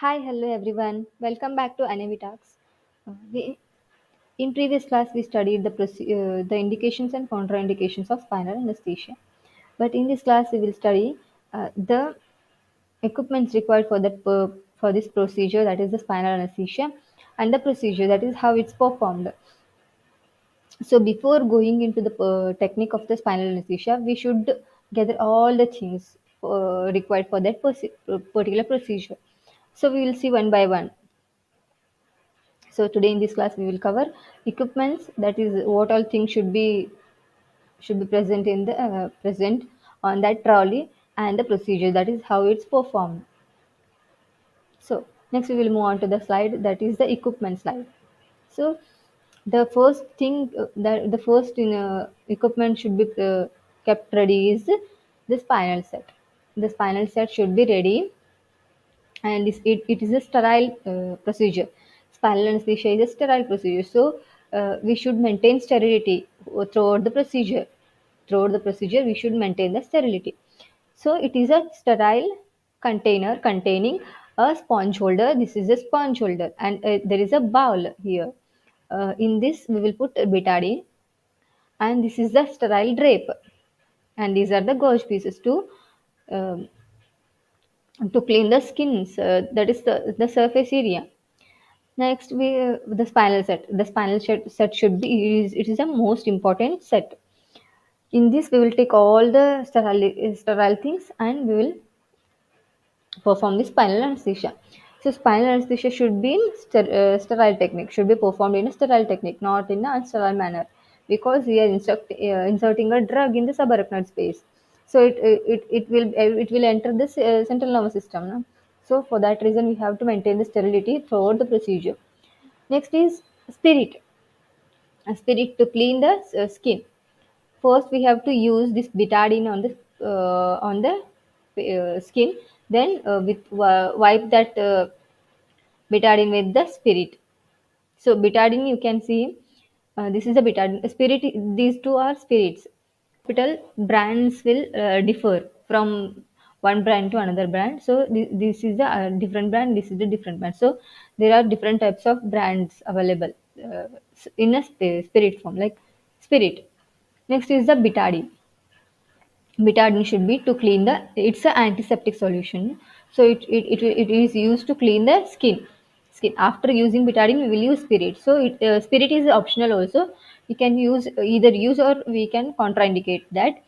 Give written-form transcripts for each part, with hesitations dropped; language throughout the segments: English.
Hi, hello everyone. Welcome back to Anemi Talks. In previous class, we studied the indications and contraindications of spinal anesthesia. But in this class, we will study the equipments required for this procedure, that is the spinal anesthesia, and the procedure, that is how it's performed. So before going into the technique of the spinal anesthesia, we should gather all the things required for that particular procedure. So we will see one by one. So today in this class we will cover equipments, that is what all things should be present in the present on that trolley, and the procedure, that is how it's performed. So next we will move on to the slide, that is the equipment slide. So the first thing that the first in equipment should be kept ready is the spinal set. The spinal set should be ready, and it is a sterile procedure. Spinal anesthesia is a sterile procedure, so we should maintain sterility throughout the procedure. Throughout the procedure, we should maintain the sterility. So it is a sterile container containing a sponge holder. This is a sponge holder, and there is a bowl here. In this, we will put betadine, and this is the sterile drape, and these are the gauze pieces um, to clean the skins. That is the surface area. Next, the spinal set. The set should be it is the most important set. In this, we will take all the sterile things, and we will perform the spinal anesthesia. So, spinal anesthesia should be in sterile technique. Should be performed in a sterile technique, not in a unsterile manner, because we are inserting a drug in the subarachnoid space. So it will enter the central nervous system. No? So for that reason, we have to maintain the sterility throughout the procedure. Next is spirit. A spirit to clean the skin. First, we have to use this betadine on the skin. Then, wipe that betadine with the spirit. So, betadine, you can see this is a betadine. Spirit. These two are spirits. Hospital brands will differ from one brand to another brand. So this is a different brand, this is a different brand. So there are different types of brands available in a spirit form, like spirit. Next is the betadine. Betadine should be to clean the, it's an antiseptic solution, so it is used to clean the skin. After using betadine, we will use spirit. So spirit is optional also. We can use, either use, or we can contraindicate that.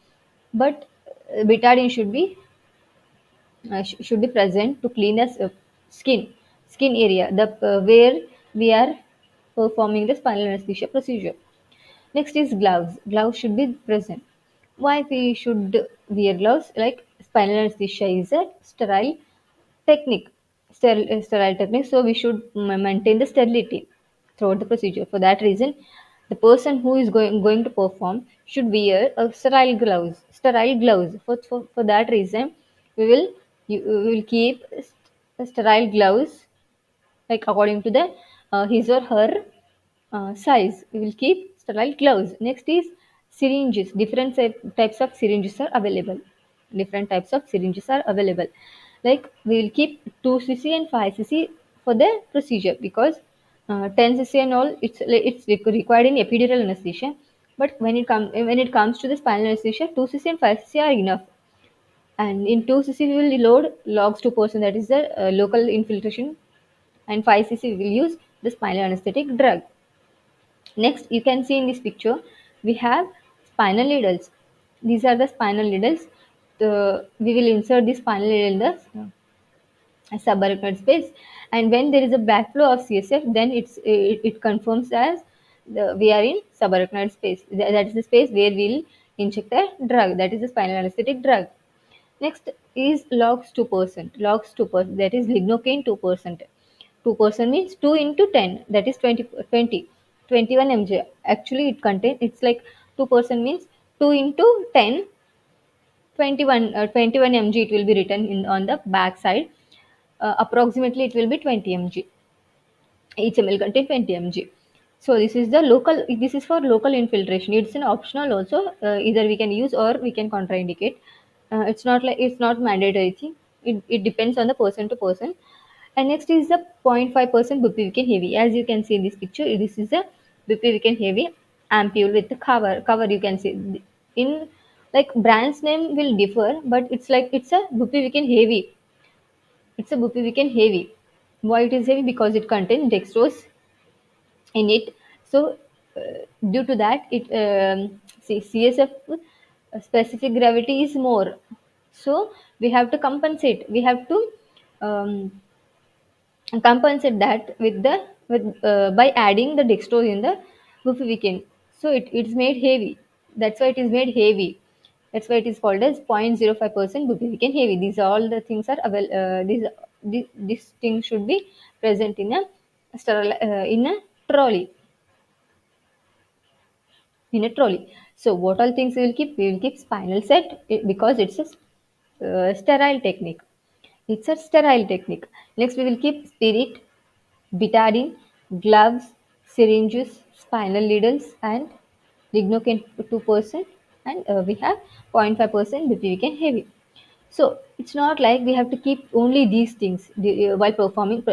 But betadine should be present to clean the skin skin area, the where we are performing the spinal anesthesia procedure. Next is gloves. Gloves should be present. Why we should wear gloves? Like, spinal anesthesia is a technique, sterile technique. So we should maintain the sterility throughout the procedure. For that reason, the person who is going to perform should wear a sterile gloves. Sterile gloves. For that reason, we will keep sterile gloves, like according to the his or her size. We will keep sterile gloves. Next is syringes. Different types of syringes are available. Different types of syringes are available. Like, we will keep 2 cc and 5 cc for the procedure, because 10 cc and all, it's required in epidural anesthesia. But when it comes to the spinal anesthesia, 2 cc and 5 cc are enough. And in 2 cc we will load logs 2%, that is the local infiltration, and 5 cc we will use the spinal anesthetic drug. Next, you can see in this picture, we have spinal needles. These are the spinal needles. We will insert the spinal needle in the subarachnoid space, and when there is a backflow of CSF, then it confirms as we are in subarachnoid space. That is the space where we'll inject a drug, that is the spinal anesthetic drug. Next is logs 2%. Logs 2%, that is lignocaine 2%. 2% means 2 into 10, that is 21 mg. Actually, it's like 2% means 2 into 10, 21 mg it will be written in on the back side. Approximately it will be 20 mg. Each ml contain 20 mg. So this is for local infiltration. It's an optional also. Either we can use or we can contraindicate. It's not mandatory thing. It depends on the person to person. And next is the 0.5% bupivacaine heavy. As you can see in this picture, this is a bupivacaine heavy ampule with the cover. You can see in, like, brand's name will differ, but it's like it's a bupivacaine heavy. It's a bupivacaine heavy. Why it is heavy? Because it contains dextrose in it. So due to that, it see, CSF specific gravity is more. So we have to compensate. We have to um, compensate that with the with by adding the dextrose in the bupivacaine. So it's made heavy. That's why it is made heavy. That's why it is called as 0.05% bupivacaine heavy. These all the things are these things should be present in a in a trolley, in a trolley. So what all things we will keep? We will keep spinal set, because it's a sterile technique. It's a sterile technique. Next we will keep spirit, betadine, gloves, syringes, spinal needles, and lignocaine 2%, and we have 0.5% bupivacaine heavy. So it's not like we have to keep only these things while performing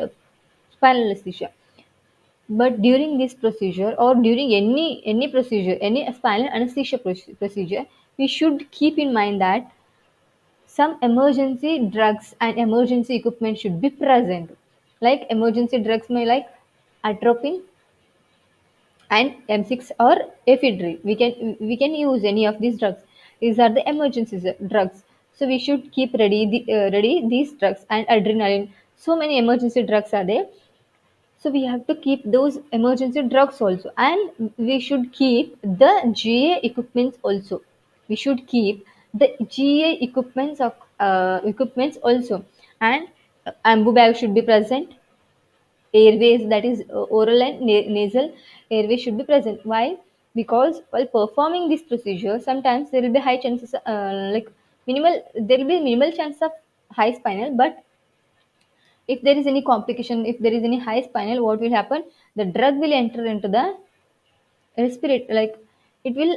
spinal anesthesia. But during this procedure, or during any procedure, any spinal anesthesia procedure, we should keep in mind that some emergency drugs and emergency equipment should be present. Like emergency drugs may like atropine and M6 or ephedrine. We can use any of these drugs. These are the emergency drugs. So we should keep ready these drugs and adrenaline. So many emergency drugs are there. So we have to keep those emergency drugs also, and we should keep the GA equipments also. We should keep the GA equipments also, and ambu bag should be present. Airways, that is oral and nasal airway should be present. Why? Because while performing this procedure, sometimes there will be high chances, there will be minimal chance of high spinal, but if there is any complication, if there is any high spinal, what will happen? The drug will enter into the respiratory, like it will,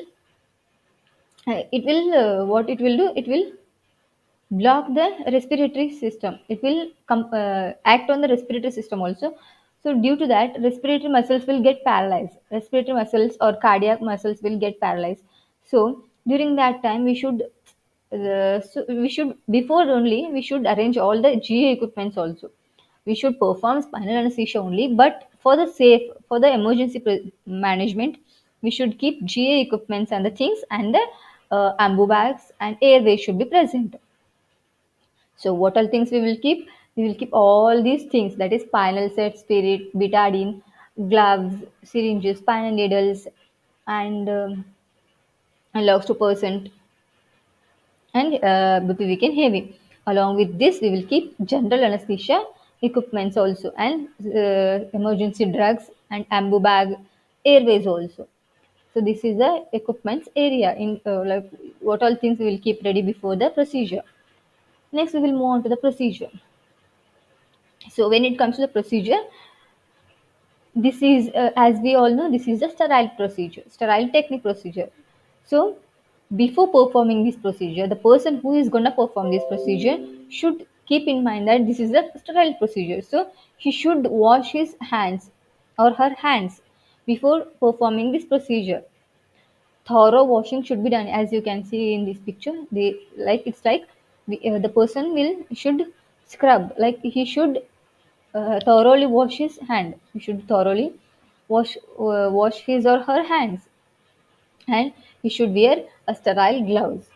what it will do? It will block the respiratory system. It will act on the respiratory system also. So due to that, respiratory muscles will get paralyzed. Respiratory muscles or cardiac muscles will get paralyzed. So during that time, we should before only we should arrange all the GA equipments also. We should perform spinal anesthesia only, but for the emergency management, we should keep GA equipments and the things, and the ambu bags and airways should be present. So what all things we will keep? We will keep all these things, that is spinal set, spirit, betadine, gloves, syringes, spinal needles, and logs to percent, and bupivacaine heavy. Along with this, we will keep general anesthesia equipments also, and emergency drugs and ambu bag, airways also. So this is the equipments area in like what all things we will keep ready before the procedure. Next, we will move on to the procedure. So when it comes to the procedure, this is as we all know, this is a sterile procedure, sterile technique procedure. So before performing this procedure, the person who is going to perform this procedure should keep in mind that this is a sterile procedure. So he should wash his hands or her hands before performing this procedure. Thorough washing should be done. As you can see in this picture, they, like it's like the person will should scrub, like he should thoroughly wash his hand. He should thoroughly wash his or her hands, and he should wear a sterile gloves.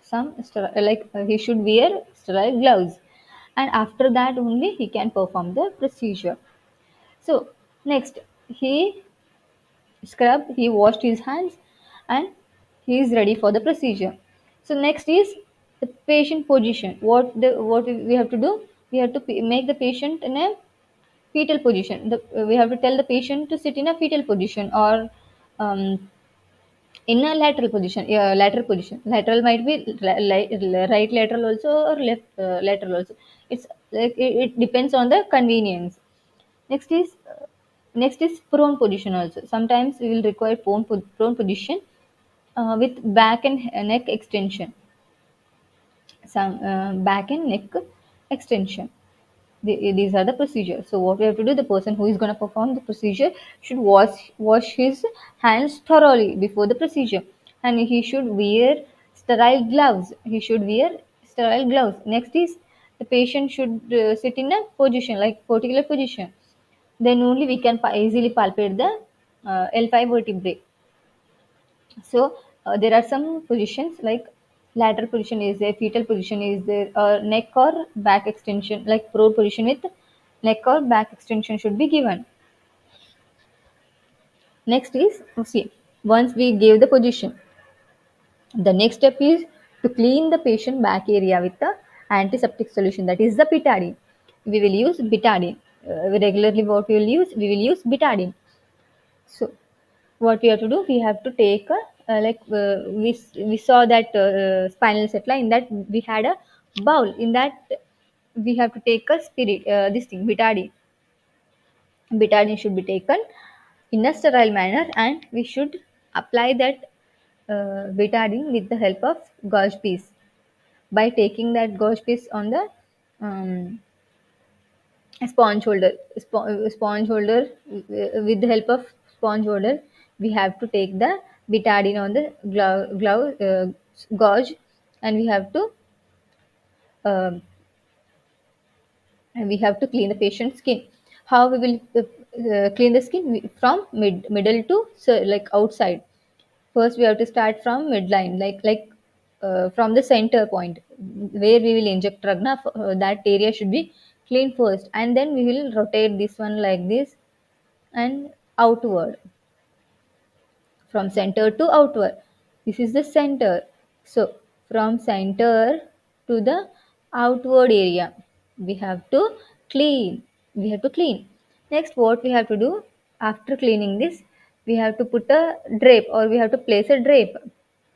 He should wear sterile gloves, and after that only he can perform the procedure. So next, he he washed his hands, and he is ready for the procedure. So next is the patient position. What we have to do? We have to make the patient in a fetal position. We have to tell the patient to sit in a fetal position, or in a lateral position. Lateral position. Lateral might be right lateral also, or left lateral also. It's like it depends on the convenience. Next is prone position also. Sometimes we will require prone position with back and neck extension. Some back and neck extension. These are the procedures. So what we have to do, the person who is going to perform the procedure should wash his hands thoroughly before the procedure, and he should wear sterile gloves. He should wear sterile gloves. Next is the patient should sit in a position, like particular position. Then only we can easily palpate the L5 vertebrae. So there are some positions like lateral position is there, fetal position is there, or neck or back extension, like pro position with neck or back extension should be given. Next is, see, once we give the position, the next step is to clean the patient back area with the antiseptic solution, that is the betadine. We will use betadine. Regularly what we will use? We will use betadine. So what we have to do, we have to take a we saw that spinal set line, in that we had a bowl. In that we have to take a spirit, this thing betadine should be taken in a sterile manner, and we should apply that betadine with the help of gauze piece. By taking that gauze piece on the um, sponge holder, sponge holder, with the help of sponge holder, we have to take the betadine on the glove gauge, and um, we have to clean the patient's skin. How we will clean the skin? From middle to, so like outside. First we have to start from midline, from the center point where we will inject drug. That area should be clean first, and then we will rotate this one like this and outward, from center to outward. This is the center. So from center to the outward area, we have to clean. We have to clean. Next, what we have to do after cleaning this, we have to put a drape, or we have to place a drape.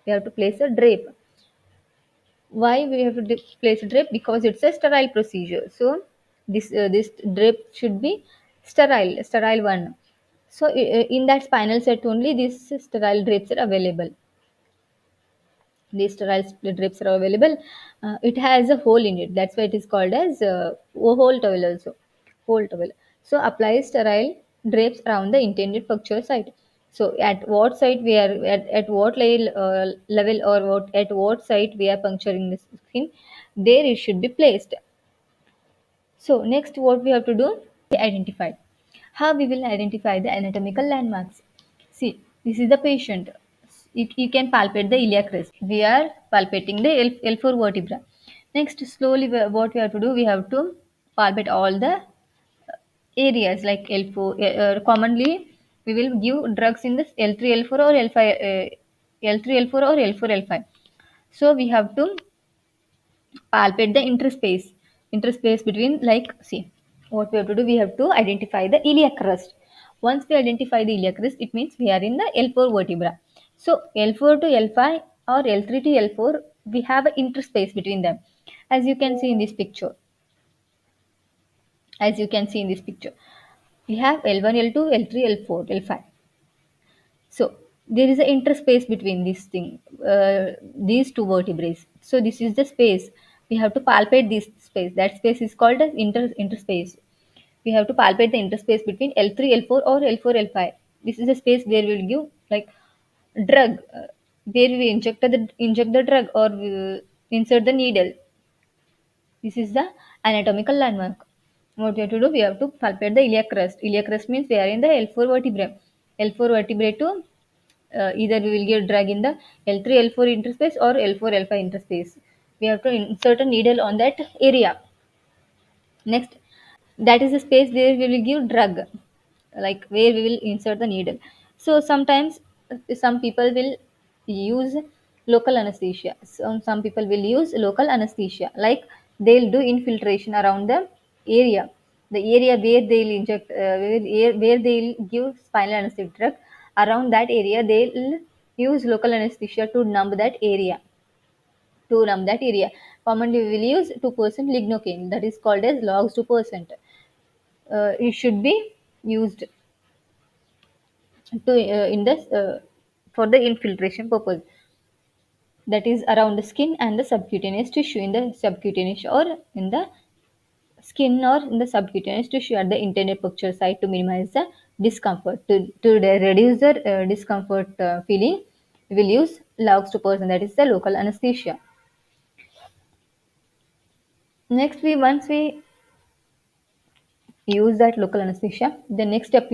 We have to place a drape. Why we have to place a drape? Because it's a sterile procedure. So this drape should be sterile one. So in that spinal set only these sterile drapes are available. These sterile drapes are available. It has a hole in it. That's why it is called as hole towel also. Hole towel. So apply sterile drapes around the intended puncture site. So at what site we are at what level, or at what site we are puncturing the skin, there it should be placed. So next what we have to do, identify. How we will identify the anatomical landmarks? See, this is the patient. You can palpate the iliac crest. We are palpating the L4 vertebra. Next, slowly what we have to do, we have to palpate all the areas like L4. Commonly, we will give drugs in this L3, L4 or L5, L3, L4 or L4, L5. So we have to palpate the interspace between, like, see, what we have to do, we have to identify the iliac crest. Once we identify the iliac crest, it means we are in the L4 vertebra. So L4 to L5 or L3 to L4, we have an interspace between them, as you can see in this picture. As you can see in this picture, we have L1, L2, L3, L4, L5. So there is an interspace between these two vertebrae. So this is the space. We have to palpate this space. That space is called as interspace. We have to palpate the interspace between L3, L4 or L4, L5. This is the space where we will give like drug, where we inject the drug, or insert the needle. This is the anatomical landmark. What we have to do, we have to palpate the iliac crest. Iliac crest means we are in the L4 vertebrae. L4 vertebrae to, either we will give drug in the L3, L4 interspace or L4, L5 interspace. We have to insert a needle on that area. Next, that is the space where we will give drug, like where we will insert the needle. So sometimes some people will use local anesthesia. Some people will use local anesthesia, like they'll do infiltration around the area where they'll inject, where they'll give spinal anesthetic drug. Around that area, they'll use local anesthesia to numb that area. Commonly, we will use 2% lignocaine, that is called as logs 2%. It should be used to in this for the infiltration purpose, that is around the skin and the subcutaneous tissue, in the subcutaneous or in the skin or in the subcutaneous tissue at the intended puncture site to minimize the discomfort. To reduce the discomfort feeling, we will use LAUX-2%, that is the local anesthesia. Next, once we use that local anesthesia, the next step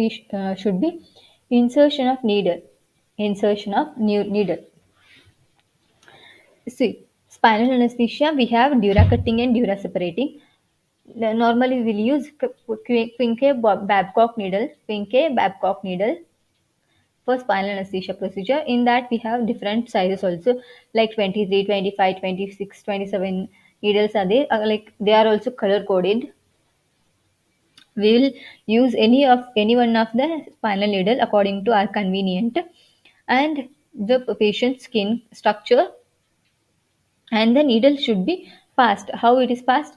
should be insertion of needle. Insertion of new needle. See, spinal anesthesia, we have dura cutting and dura separating. Normally, we will use Quincke Babcock needle, Quincke Babcock needle for spinal anesthesia procedure. In that, we have different sizes also, like 23, 25, 26, 27 needles are there. Like they are also color coded. We will use any one of the spinal needle according to our convenient, and the patient's skin structure, and the needle should be passed. How it is passed?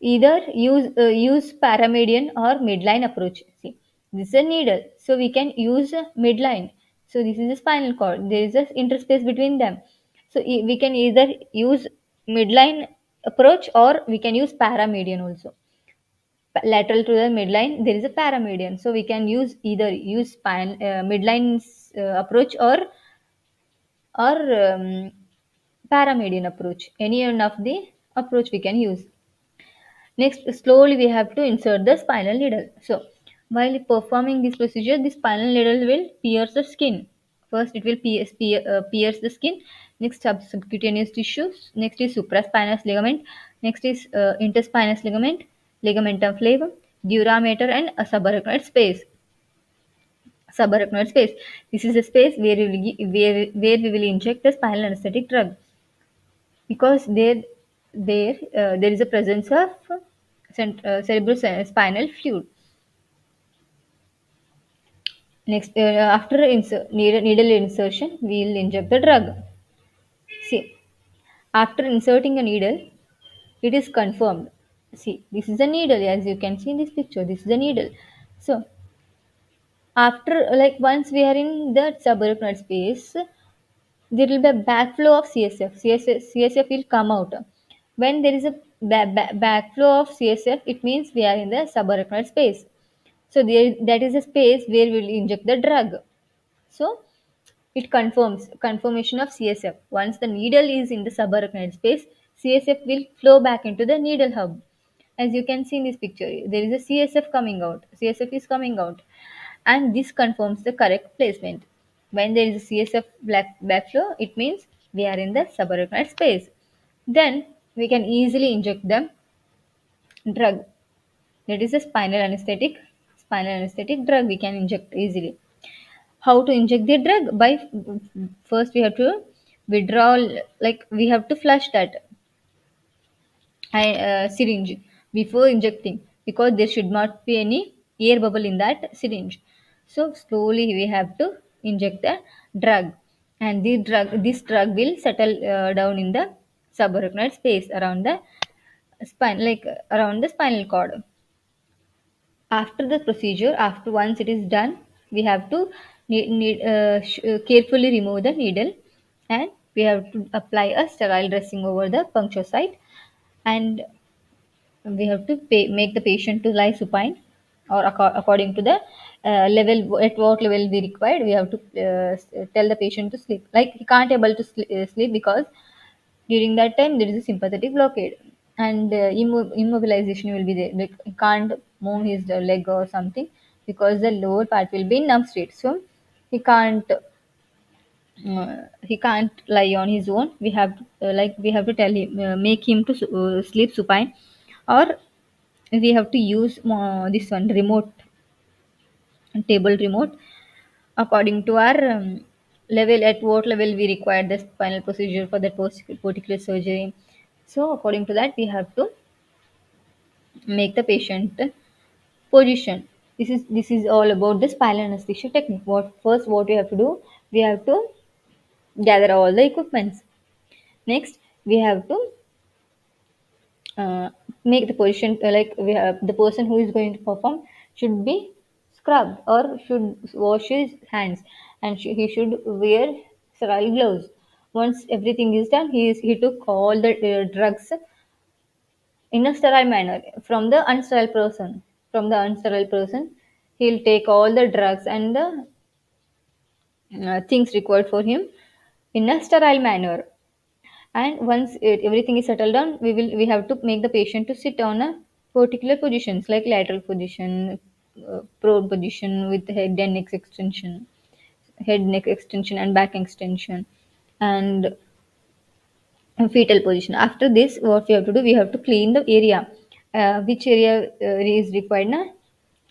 Either use paramedian or midline approach. See, this is a needle, so we can use a midline. So this is a spinal cord, there is a interspace between them. So we can either use midline approach, or we can use paramedian also. Lateral to the midline there is a paramedian, so we can use either use midline approach, or paramedian approach. Any one of the approach we can use. Next, slowly we have to insert the spinal needle. So, while performing this procedure, the spinal needle will pierce the skin. First, it will pierce the skin. Next, subcutaneous tissues. Next is supraspinous ligament. Next is interspinous ligament, ligamentum flavum, dura mater, and a subarachnoid space. Subarachnoid space. This is the space where where we will inject the spinal anesthetic drug, because there is a presence of cerebrospinal fluid. Next, after needle insertion, we will inject the drug. See, after inserting a needle, it is confirmed. See, this is a needle, as you can see in this picture. This is a needle. So, after, like, once we are in the subarachnoid space, there will be a backflow of CSF. CSF will come out. When there is a backflow of CSF, it means we are in the subarachnoid space. So that is a space where we will inject the drug. So it confirms confirmation of CSF. Once the needle is in the subarachnoid space, CSF will flow back into the needle hub. As you can see in this picture, there is a CSF coming out. CSF is coming out, and this confirms the correct placement. When there is a CSF backflow, it means we are in the subarachnoid space. Then we can easily inject the drug. That is a spinal anesthetic drug we can inject easily. How to inject the drug? By first we have to withdraw, like we have to flush that syringe before injecting, because there should not be any air bubble in that syringe. So slowly we have to inject the drug, and this drug will settle down in the subarachnoid space around the spine, like around the spinal cord. After the procedure, after once it is done, we have to carefully remove the needle, and we have to apply a sterile dressing over the puncture site, and we have to make the patient to lie supine, or according to the level, at what level we required. We have to tell the patient to sleep, like he can't able to sleep, because during that time there is a sympathetic blockade, and immobilization will be there, like he can't move his leg or something, because the lower part will be in numb state. So he can't lie on his own. We have to, we have to tell him, make him to sleep supine, or we have to use this one remote, table remote, according to our level, at what level we require the spinal procedure for that particular surgery. So according to that we have to make the patient position. This is all about the spinal anesthesia technique. What we have to do, we have to gather all the equipments. Next, we have to make the position, we have the person who is going to perform should be scrubbed, or should wash his hands, and he should wear sterile gloves. Once everything is done, he took all the drugs in a sterile manner from the unsterile person. From the unsterile person, he'll take all the drugs and the things required for him in a sterile manner. And once everything is settled down, we have to make the patient to sit on a particular positions like lateral position, prone position with head neck extension and back extension, and fetal position. After this, what we have to do, we have to clean the area. Which area is required na?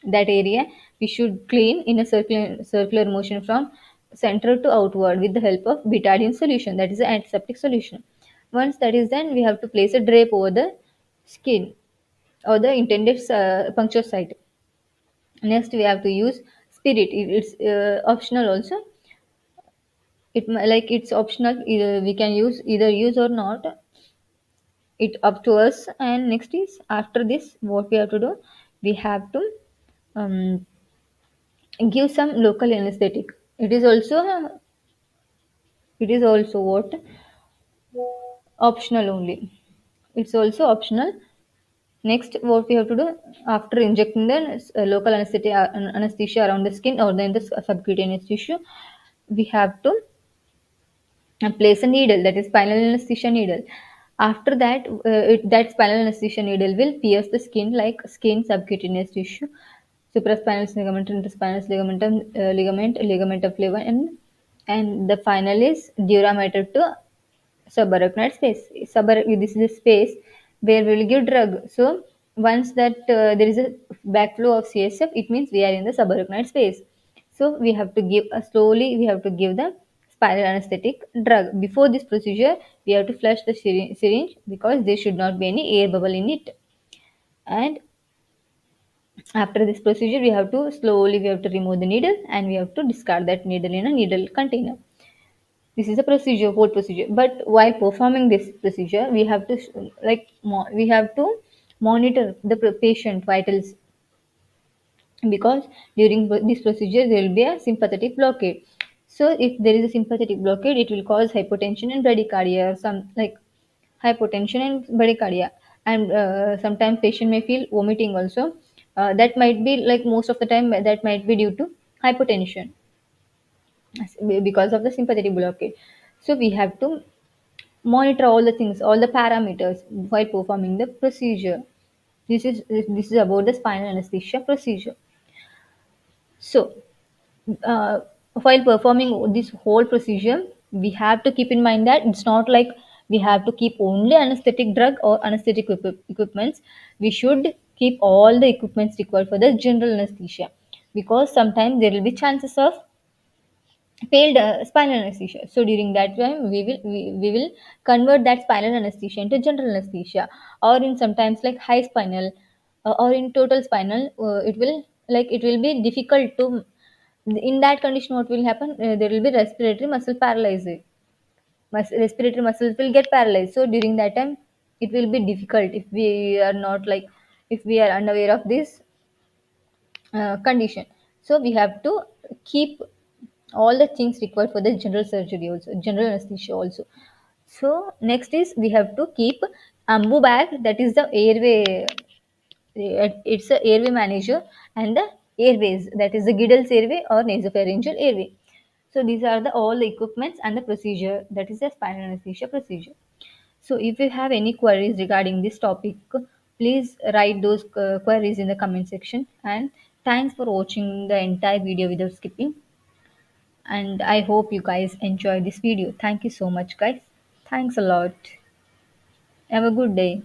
That area we should clean in a circular motion from center to outward with the help of betadine solution, that is an antiseptic solution. Once that is done, we have to place a drape over the skin or the intended puncture site. Next, we have to use spirit. It's optional also. It's optional. Either we can use or not, it up to us. And next is, after this, what we have to do, we have to um, give some local anesthetic. It is also what, optional only. It's also optional. Next, what we have to do, after injecting the local anesthesia around the skin or then the subcutaneous tissue, we have to and place a needle, that is spinal anesthesia needle. After that, that spinal anesthesia needle will pierce the skin like skin, subcutaneous tissue, supraspinal ligament, interspinal ligament of flavor, and the final is dura mater to subarachnoid space. This is a space where we will give drug. So once that there is a backflow of CSF, it means we are in the subarachnoid space. So we have to give slowly. We have to give the spinal anesthetic drug. Before this procedure, we have to flush the syringe because there should not be any air bubble in it. And after this procedure, we have to remove the needle and we have to discard that needle in a needle container. This is a procedure, whole procedure. But while performing this procedure, we have to we have to monitor the patient vitals, because during this procedure there will be a sympathetic blockade. So if there is a sympathetic blockade, it will cause hypotension and bradycardia, or some like hypotension and bradycardia. And sometimes patient may feel vomiting also. That might be, like, most of the time that might be due to hypotension because of the sympathetic blockade. So we have to monitor all the things, all the parameters while performing the procedure. This is about the spinal anesthesia procedure. So uh, while performing this whole procedure, we have to keep in mind that it's not like we have to keep only anesthetic drug or anesthetic equipments. We should keep all the equipments required for the general anesthesia, because sometimes there will be chances of failed spinal anesthesia. So during that time, we will convert that spinal anesthesia into general anesthesia, or in sometimes like high spinal or in total spinal, it will be difficult to. In that condition, what will happen? There will be respiratory muscle paralysis. Respiratory muscles will get paralyzed. So during that time, it will be difficult if we are unaware of this condition. So we have to keep all the things required for the general surgery also, general anesthesia also. So next is, we have to keep ambu bag, that is the airway. It's a airway manager, and the airways, that is the Giddels airway or nasopharyngeal airway. So these are all the equipments and the procedure, that is the spinal anesthesia procedure. So if you have any queries regarding this topic, please write those queries in the comment section. And thanks for watching the entire video without skipping. And I hope you guys enjoy this video. Thank you so much, guys. Thanks a lot. Have a good day.